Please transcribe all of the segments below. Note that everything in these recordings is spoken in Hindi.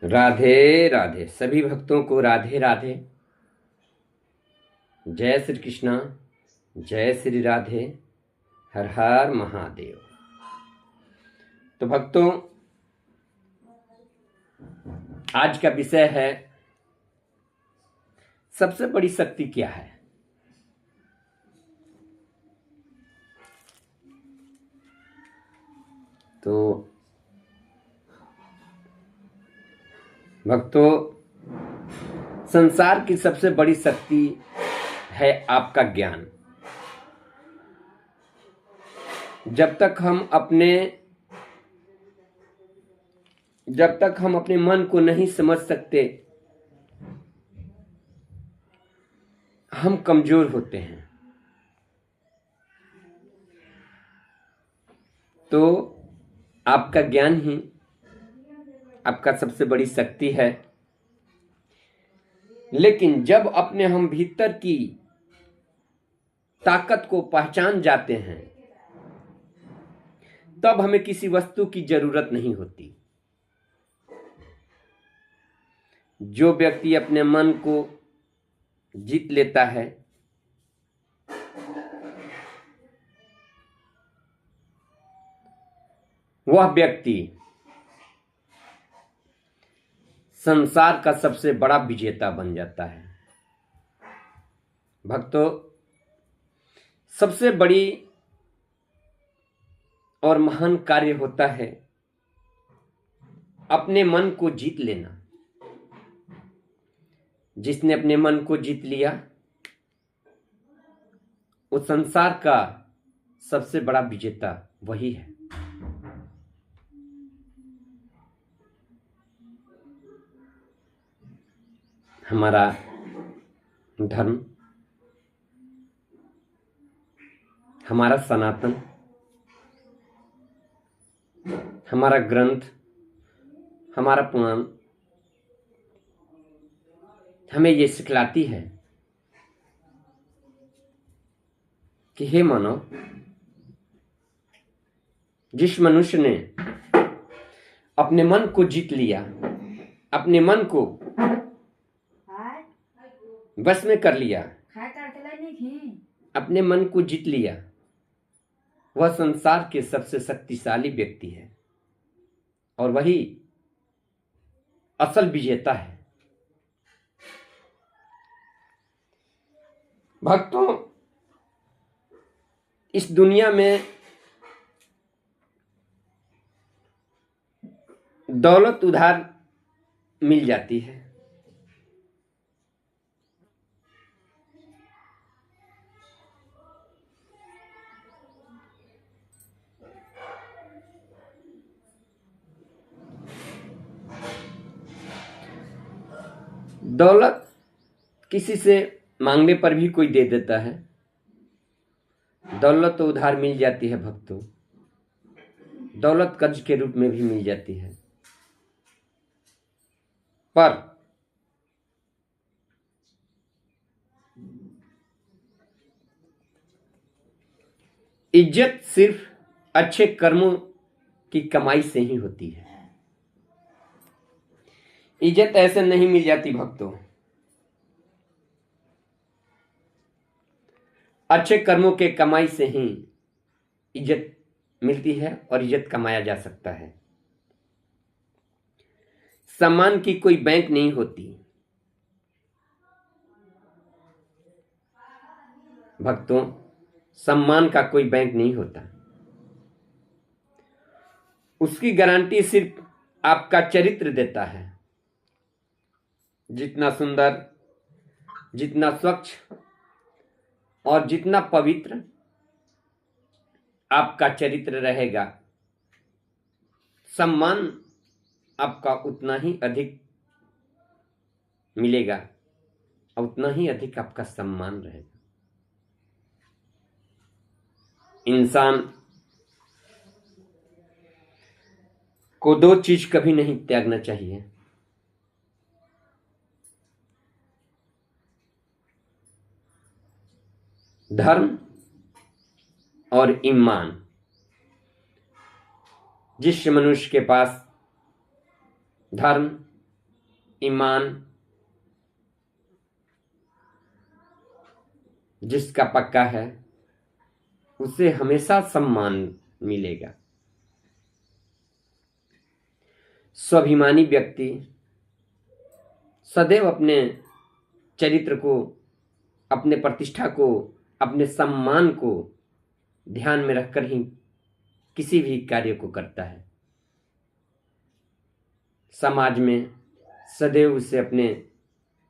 राधे राधे। सभी भक्तों को राधे राधे। जय श्री कृष्णा, जय श्री राधे, हर हर महादेव। तो भक्तों, आज का विषय है सबसे बड़ी शक्ति क्या है। तो भक्तों, संसार की सबसे बड़ी शक्ति है आपका ज्ञान। जब तक हम अपने मन को नहीं समझ सकते, हम कमजोर होते हैं। तो आपका ज्ञान ही आपका सबसे बड़ी शक्ति है। लेकिन जब अपने हम भीतर की ताकत को पहचान जाते हैं, तब हमें किसी वस्तु की जरूरत नहीं होती। जो व्यक्ति अपने मन को जीत लेता है, वह व्यक्ति संसार का सबसे बड़ा विजेता बन जाता है। भक्तों, सबसे बड़ी और महान कार्य होता है अपने मन को जीत लेना। जिसने अपने मन को जीत लिया, उस संसार का सबसे बड़ा विजेता वही है। हमारा धर्म, हमारा सनातन, हमारा ग्रंथ, हमारा पुराण हमें ये सिखलाती है कि हे मानव, जिस मनुष्य ने अपने मन को जीत लिया, अपने मन को बस में कर लिया, अपने मन को जीत लिया, वह संसार के सबसे शक्तिशाली व्यक्ति है और वही असल विजेता है। भक्तों, इस दुनिया में दौलत उधार मिल जाती है, दौलत किसी से मांगने पर भी कोई दे देता है। दौलत तो उधार मिल जाती है भक्तों, दौलत कर्ज के रूप में भी मिल जाती है। पर इज्जत सिर्फ अच्छे कर्मों की कमाई से ही होती है। इज्जत ऐसे नहीं मिल जाती भक्तों। अच्छे कर्मों के कमाई से ही इज्जत मिलती है और इज्जत कमाया जा सकता है। सम्मान की कोई बैंक नहीं होती भक्तों, सम्मान का कोई बैंक नहीं होता। उसकी गारंटी सिर्फ आपका चरित्र देता है। जितना सुंदर, जितना स्वच्छ और जितना पवित्र आपका चरित्र रहेगा, सम्मान आपका उतना ही अधिक मिलेगा और उतना ही अधिक आपका सम्मान रहेगा। इंसान को दो चीज कभी नहीं त्यागना चाहिए, धर्म और ईमान। जिस मनुष्य के पास धर्म ईमान जिसका पक्का है उसे हमेशा सम्मान मिलेगा। स्वाभिमानी व्यक्ति सदैव अपने चरित्र को, अपने प्रतिष्ठा को, अपने सम्मान को ध्यान में रखकर ही किसी भी कार्य को करता है। समाज में सदैव उसे अपने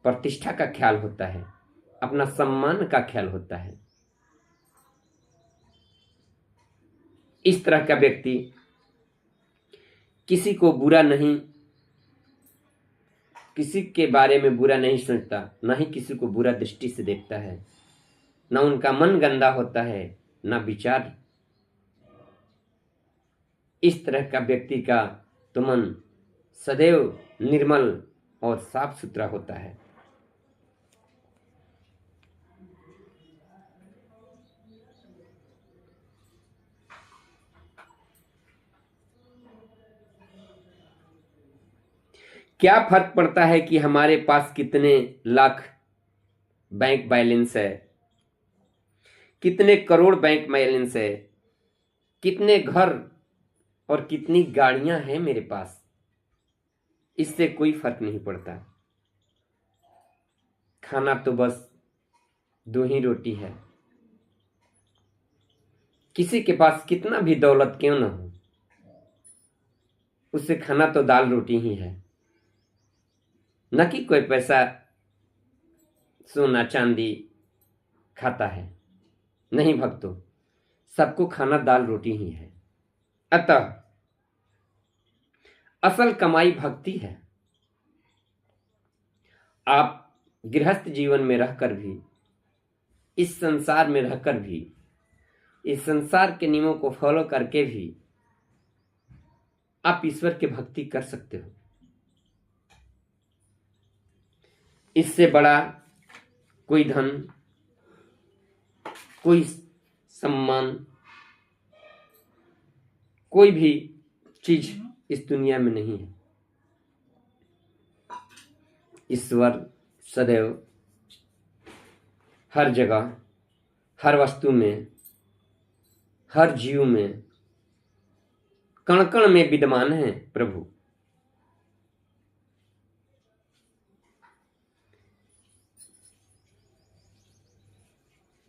प्रतिष्ठा का ख्याल होता है, अपना सम्मान का ख्याल होता है। इस तरह का व्यक्ति किसी को बुरा नहीं, किसी के बारे में बुरा नहीं सोचता, ना ही किसी को बुरा दृष्टि से देखता है, ना उनका मन गंदा होता है, ना विचार। इस तरह का व्यक्ति का तो मन सदैव निर्मल और साफ सुथरा होता है। क्या फर्क पड़ता है कि हमारे पास कितने लाख बैंक बैलेंस है, कितने करोड़ बैंक बैलेंस है, कितने घर और कितनी गाड़ियां हैं मेरे पास? इससे कोई फर्क नहीं पड़ता। खाना तो बस 2 ही रोटी है। किसी के पास कितना भी दौलत क्यों ना हो, उससे खाना तो दाल रोटी ही है, न कि कोई पैसा सोना चांदी खाता है। नहीं भक्तों, सबको खाना दाल रोटी ही है। अतः असल कमाई भक्ति है। आप गृहस्थ जीवन में रहकर भी, इस संसार में रहकर भी, इस संसार के नियमों को फॉलो करके भी आप ईश्वर की भक्ति कर सकते हो। इससे बड़ा कोई धन, कोई सम्मान, कोई भी चीज इस दुनिया में नहीं है। ईश्वर सदैव हर जगह, हर वस्तु में, हर जीव में, कण कण में विद्यमान है प्रभु।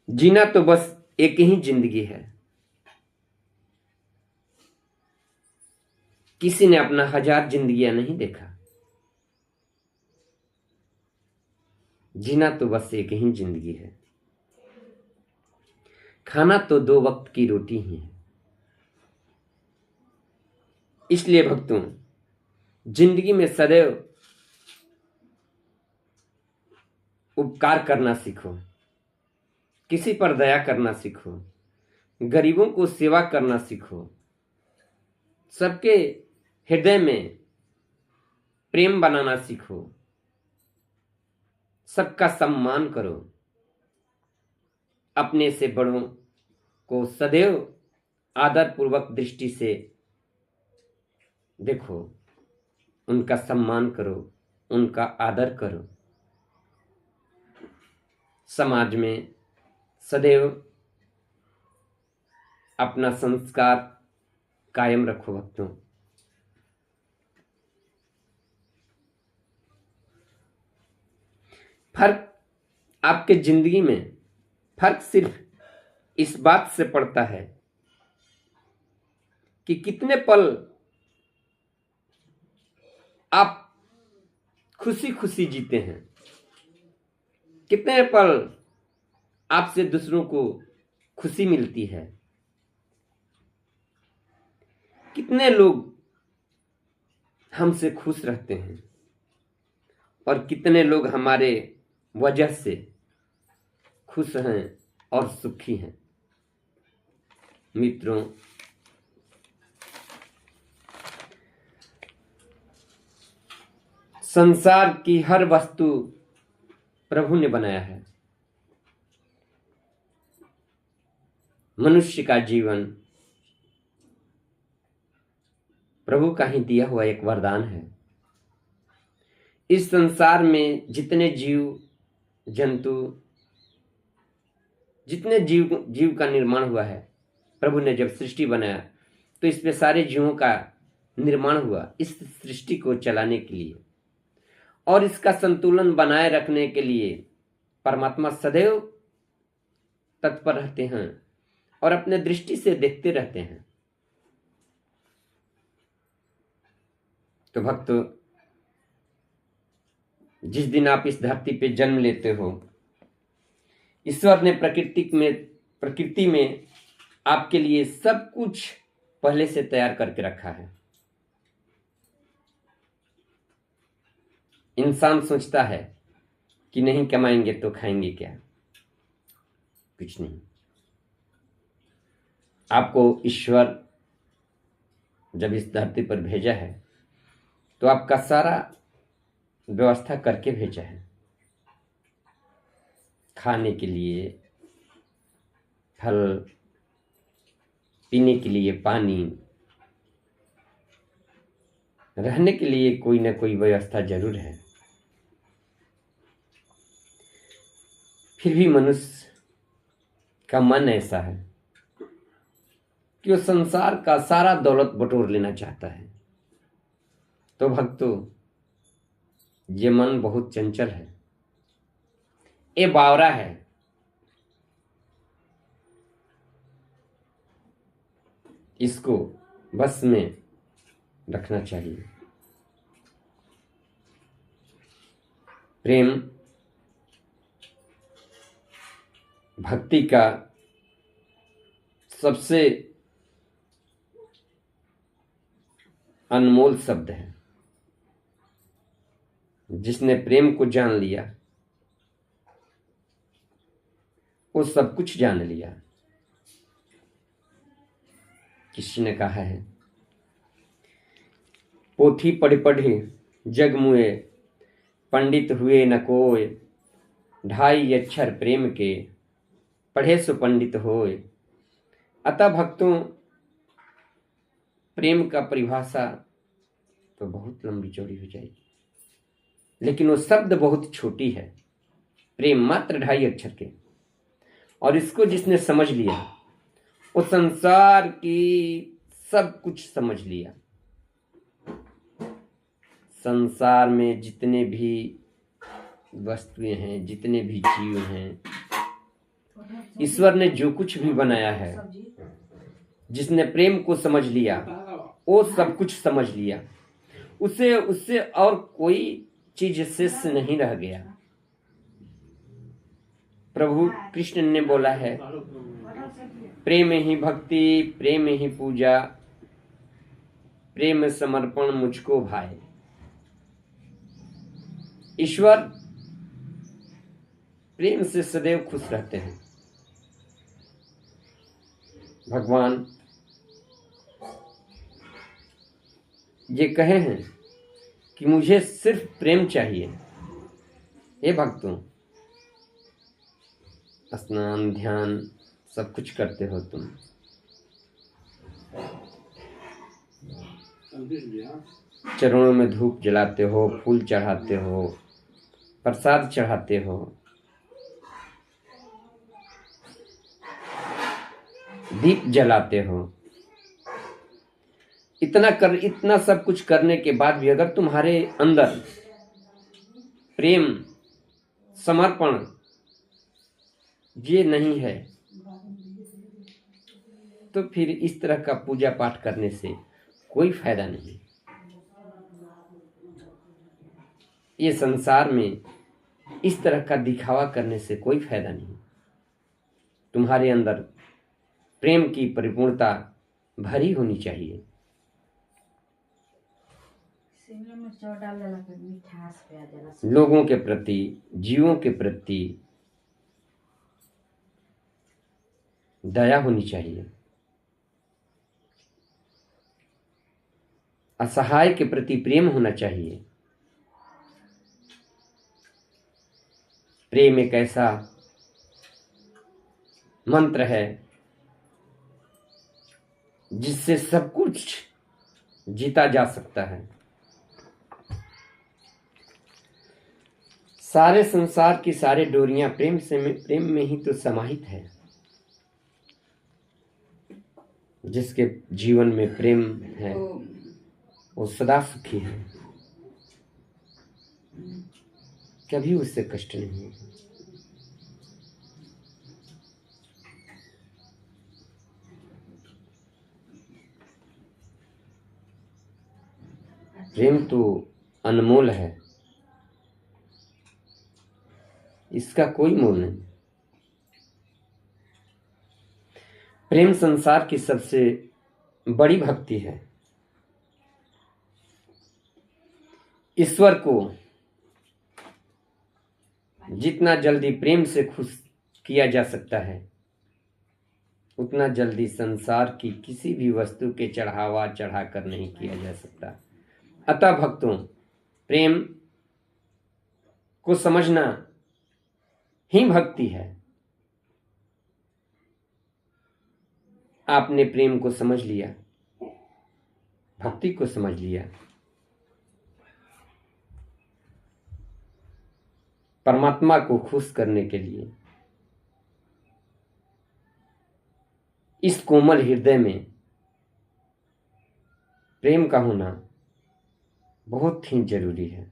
जीना तो बस एक ही जिंदगी है। किसी ने अपना 1000 जिंदगियां नहीं देखा। जीना तो बस एक ही जिंदगी है। खाना तो 2 वक्त की रोटी ही है। इसलिए भक्तों, जिंदगी में सदैव उपकार करना सीखो, किसी पर दया करना सीखो, गरीबों को सेवा करना सीखो, सबके हृदय में प्रेम बनाना सीखो, सबका सम्मान करो, अपने से बड़ों को सदैव आदर पूर्वक दृष्टि से देखो, उनका सम्मान करो, उनका आदर करो। समाज में सदैव अपना संस्कार कायम रखो भक्तों। फर्क आपके जिंदगी में फर्क सिर्फ इस बात से पड़ता है कि कितने पल आप खुशी खुशी जीते हैं, कितने पल आपसे दूसरों को खुशी मिलती है, कितने लोग हमसे खुश रहते हैं और कितने लोग हमारे वजह से खुश हैं और सुखी हैं। मित्रों, संसार की हर वस्तु प्रभु ने बनाया है। मनुष्य का जीवन प्रभु का ही दिया हुआ एक वरदान है। इस संसार में जितने जीव जंतु, जितने जीव का निर्माण हुआ है, प्रभु ने जब सृष्टि बनाया तो इस पे सारे जीवों का निर्माण हुआ इस सृष्टि को चलाने के लिए, और इसका संतुलन बनाए रखने के लिए परमात्मा सदैव तत्पर रहते हैं और अपने दृष्टि से देखते रहते हैं। तो भक्तों, जिस दिन आप इस धरती पे जन्म लेते हो, ईश्वर ने प्रकृति में आपके लिए सब कुछ पहले से तैयार करके रखा है। इंसान सोचता है कि नहीं कमाएंगे तो खाएंगे क्या, कुछ नहीं। आपको ईश्वर जब इस धरती पर भेजा है तो आपका सारा व्यवस्था करके भेजा है, खाने के लिए फल, पीने के लिए पानी, रहने के लिए कोई ना कोई व्यवस्था जरूर है। फिर भी मनुष्य का मन ऐसा है कि वो संसार का सारा दौलत बटोर लेना चाहता है। तो भक्तों, ये मन बहुत चंचल है, ये बावरा है। इसको बस में रखना चाहिए। प्रेम भक्ति का सबसे अनमोल शब्द है। जिसने प्रेम को जान लिया वो सब कुछ जान लिया। किसी ने कहा है, पोथी पढ़ पढ़े जग मुए, पंडित हुए न कोय, 2.5 अक्षर प्रेम के, पढ़े सो पंडित होए। अतः भक्तों, प्रेम का परिभाषा तो बहुत लंबी चौड़ी हो जाएगी, लेकिन वो शब्द बहुत छोटी है। प्रेम मात्र 2.5 अक्षर के, और इसको जिसने समझ लिया वो संसार की सब कुछ समझ लिया। संसार में जितने भी वस्तुएं हैं, जितने भी जीव हैं, ईश्वर ने जो कुछ भी बनाया है, जिसने प्रेम को समझ लिया वो सब कुछ समझ लिया। उससे और कोई चीज शेष नहीं रह गया। प्रभु कृष्ण ने बोला है, प्रेम ही भक्ति, प्रेम ही पूजा, प्रेम समर्पण मुझको भाए। ईश्वर प्रेम से सदैव खुश रहते हैं। भगवान ये कहे हैं कि मुझे सिर्फ प्रेम चाहिए। हे भक्तों, स्नान ध्यान सब कुछ करते हो तुम, चरणों में धूप जलाते हो, फूल चढ़ाते हो, प्रसाद चढ़ाते हो, दीप जलाते हो। इतना सब कुछ करने के बाद भी अगर तुम्हारे अंदर प्रेम समर्पण ये नहीं है तो फिर इस तरह का पूजा पाठ करने से कोई फायदा नहीं। ये संसार में इस तरह का दिखावा करने से कोई फायदा नहीं। तुम्हारे अंदर प्रेम की परिपूर्णता भरी होनी चाहिए। लोगों के प्रति, जीवों के प्रति दया होनी चाहिए। असहाय के प्रति प्रेम होना चाहिए। प्रेम एक ऐसा मंत्र है जिससे सब कुछ जीता जा सकता है। सारे संसार की सारे डोरियां प्रेम में ही तो समाहित है। जिसके जीवन में प्रेम है वो सदा सुखी है, कभी उससे कष्ट नहीं है। प्रेम तो अनमोल है, इसका कोई मोल नहीं। प्रेम संसार की सबसे बड़ी भक्ति है। ईश्वर को जितना जल्दी प्रेम से खुश किया जा सकता है उतना जल्दी संसार की किसी भी वस्तु के चढ़ावा चढ़ाकर नहीं किया जा सकता। अतः भक्तों, प्रेम को समझना ही भक्ति है। आपने प्रेम को समझ लिया, भक्ति को समझ लिया, परमात्मा को खुश करने के लिए इस कोमल हृदय में प्रेम का होना बहुत ही जरूरी है।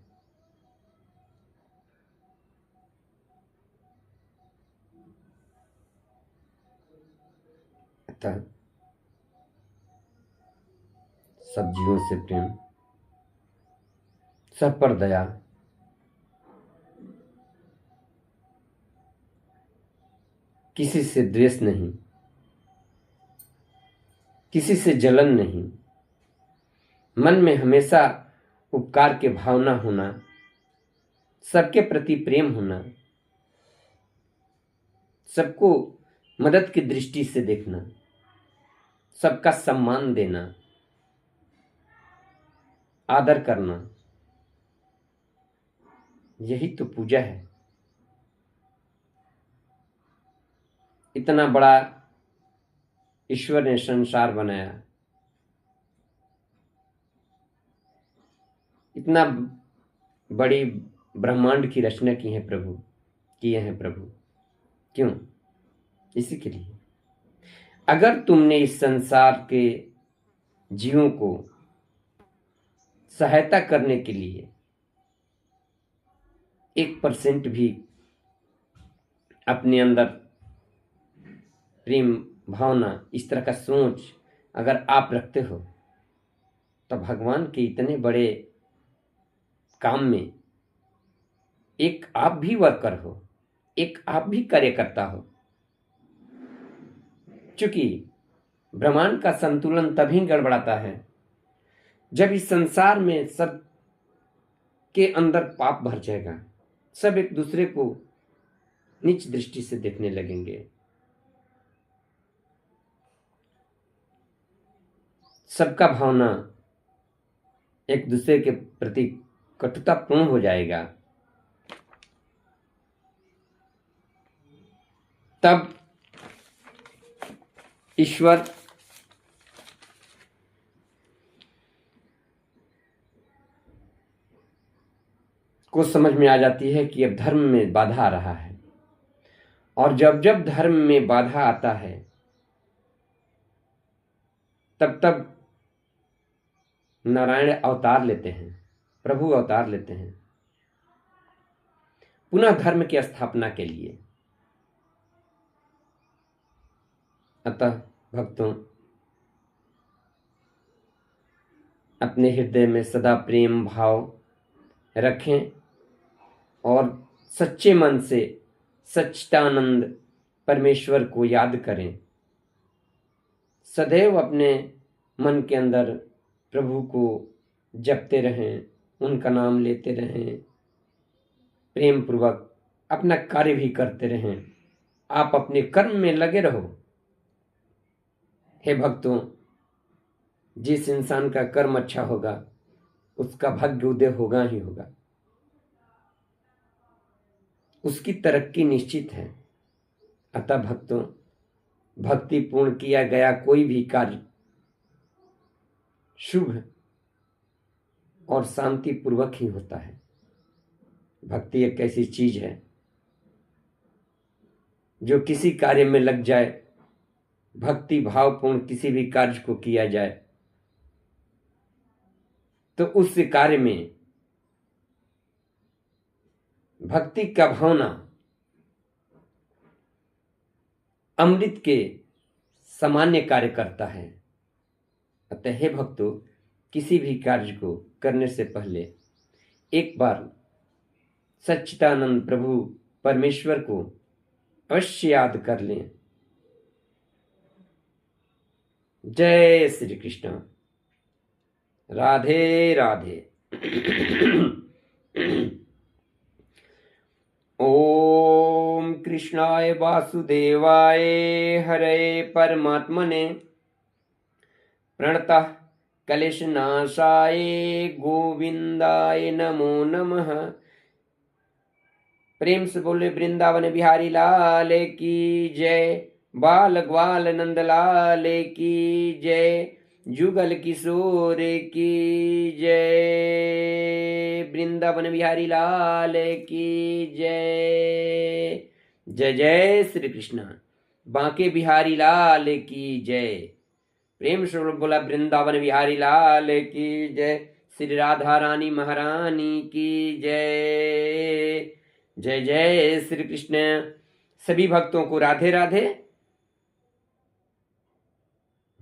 अतः सब जीवों से प्रेम, सब पर दया, किसी से द्वेष नहीं, किसी से जलन नहीं, मन में हमेशा उपकार के भावना होना, सबके प्रति प्रेम होना, सबको मदद की दृष्टि से देखना, सबका सम्मान देना, आदर करना, यही तो पूजा है। इतना बड़ा ईश्वर ने संसार बनाया, इतना बड़ी ब्रह्मांड की रचना की है प्रभु, किए हैं प्रभु। क्यों? इसी के लिए। अगर तुमने इस संसार के जीवों को सहायता करने के लिए 1% भी अपने अंदर प्रेम भावना, इस तरह का सोच अगर आप रखते हो तो भगवान के इतने बड़े काम में एक आप भी वर्कर हो, एक आप भी कार्यकर्ता हो। क्योंकि ब्रह्मांड का संतुलन तभी गड़बड़ाता है जब इस संसार में सब के अंदर पाप भर जाएगा, सब एक दूसरे को नीच दृष्टि से देखने लगेंगे, सबका भावना एक दूसरे के प्रति कटुतापूर्ण हो जाएगा। तब ईश्वर को समझ में आ जाती है कि अब धर्म में बाधा आ रहा है, और जब जब धर्म में बाधा आता है तब तब नारायण अवतार लेते हैं, प्रभु अवतार लेते हैं पुनः धर्म की स्थापना के लिए। अतः भक्तों, अपने हृदय में सदा प्रेम भाव रखें और सच्चे मन से सच्चिदानंद परमेश्वर को याद करें। सदैव अपने मन के अंदर प्रभु को जपते रहें, उनका नाम लेते रहें, प्रेम पूर्वक अपना कार्य भी करते रहें। आप अपने कर्म में लगे रहो। हे भक्तों, जिस इंसान का कर्म अच्छा होगा उसका भाग्य उदय होगा ही होगा, उसकी तरक्की निश्चित है। अतः भक्तों, भक्ति पूर्ण किया गया कोई भी कार्य शुभ और शांति पूर्वक ही होता है। भक्ति एक ऐसी चीज है जो किसी कार्य में लग जाए, भक्ति भावपूर्ण किसी भी कार्य को किया जाए तो उस कार्य में भक्ति का भावना अमृत के सामान्य कार्य करता है। अतः हे भक्तों, किसी भी कार्य को करने से पहले एक बार सच्चिदानंद प्रभु परमेश्वर को अवश्य याद कर लें। जय श्री कृष्ण। राधे राधे। ओम कृष्णाय वासुदेवाय हरे परमात्मने प्रणतः कलेशनाशाय गोविंदाय नमो नमः। प्रेम से बोले वृंदावन बिहारी लाल की जय, बाल ग्वाल नंद लाल की जय, जुगल किशोर की जय, वृंदावन बिहारी लाल की जय। जय जय श्री कृष्ण। बांके बिहारी लाल की जय। प्रेम से बोला वृंदावन बिहारी लाल की जय। श्री राधा रानी महारानी की जय। जय जय श्री कृष्ण। सभी भक्तों को राधे राधे।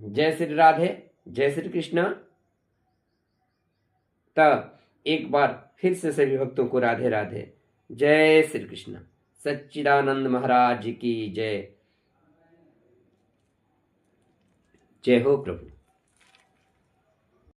जय श्री राधे, जय श्री कृष्ण। तब एक बार फिर से सभी भक्तों को राधे राधे। जय श्री कृष्ण। सच्चिदानंद महाराज की जय। जय हो प्रभु।